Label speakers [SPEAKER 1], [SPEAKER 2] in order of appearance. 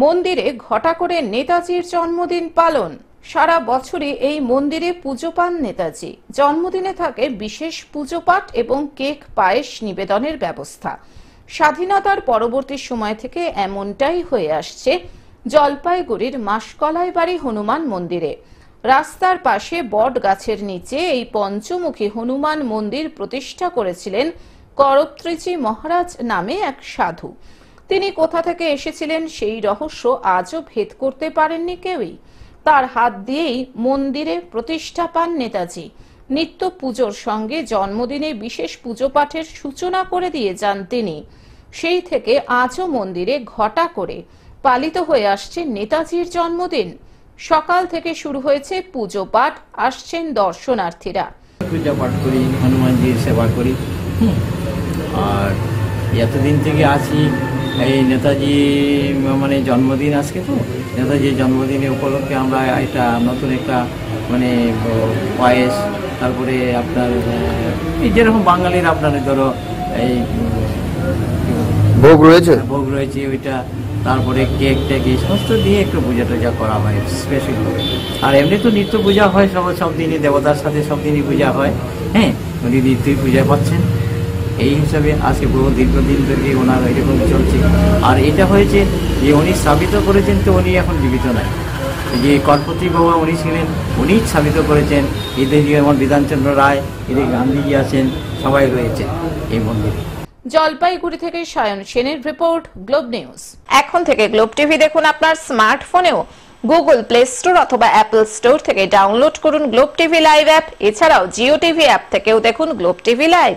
[SPEAKER 1] মন্দিরে ঘটা করে নেতাজির জন্মদিন পালন। সারা বছরই এই মন্দিরে পুজো পান নেতাজি। জন্মদিনে থাকে বিশেষ পুজো পাঠ এবং কেক পায়েস নিবেদনের ব্যবস্থা। স্বাধীনতার পরবর্তী সময় থেকে এমনটাই হয়ে আসছে জলপাইগুড়ির মাসকলাই বাড়ি হনুমান মন্দিরে। রাস্তার পাশে বট গাছের নিচে এই পঞ্চমুখী হনুমান মন্দির প্রতিষ্ঠা করেছিলেন করত্রিজি মহারাজ নামে এক সাধু। তিনি কোথা থেকে এসেছিলেন সেই রহস্য আজও ভেদ করতে পারেননি কেউই। তার হাত দিয়েই মন্দিরে প্রতিষ্ঠা পান নেতাজি। নিত্য পুজোর সঙ্গে জন্মদিনে বিশেষ পুজো পাঠের সূচনা করে দিয়ে যান তিনি। সেই থেকে আজও মন্দিরে ঘটা করে পালিত হয়ে আসছে নেতাজির জন্মদিন। সকাল থেকে শুরু হয়েছে পুজো পাঠ, আসছেন দর্শনার্থীরা।
[SPEAKER 2] পূজা পাঠ করি, হনুমানজির সেবা করি। আর এতদিন থেকে আছি এই নেতাজি মানে জন্মদিন আজকে, তো নেতাজির জন্মদিনের উপলক্ষে আমরা এটা নতুন একটা মানে পায়েস, তারপরে আপনার যেরকম বাঙালির আপনার ধরো এই
[SPEAKER 3] ভোগ রয়েছে
[SPEAKER 2] ওইটা, তারপরে কেক টেক এই সমস্ত দিয়ে একটু পূজা টুজা করা হয় স্পেশাল করে। আর এমনি তো নিত্য পূজা হয়, সব দিনই দেবতার সাথে সব দিনই পূজা হয়। হ্যাঁ, উনি নিত্যই পূজা পাচ্ছেন। এই হিসাবে আজকে বহু দীর্ঘদিন ধরে ওনার এরকম চলছে। আর এটা হয়েছে যে উনি স্থাপিত করেছেন, তো উনি এখন জীবিত নাই। যে কর্পতি বাবা উনি ছিলেন, উনি স্থাপিত করেছেন। এদের যেমন বিধানচন্দ্র রায়, এদের গান্ধীজি আছেন, সবাই রয়েছে এই মন্দিরে।
[SPEAKER 1] জলপাইগুড়ি থেকে সায়ন সেনের রিপোর্ট, গ্লোব নিউজ। এখন থেকে গ্লোব টিভি দেখুন আপনার স্মার্টফোনেও। গুগল প্লে স্টোর অথবা অ্যাপল স্টোর থেকে ডাউনলোড করুন গ্লোব টিভি লাইভ অ্যাপ। এছাড়াও জিও টিভি অ্যাপ থেকেও দেখুন গ্লোব টিভি লাইভ।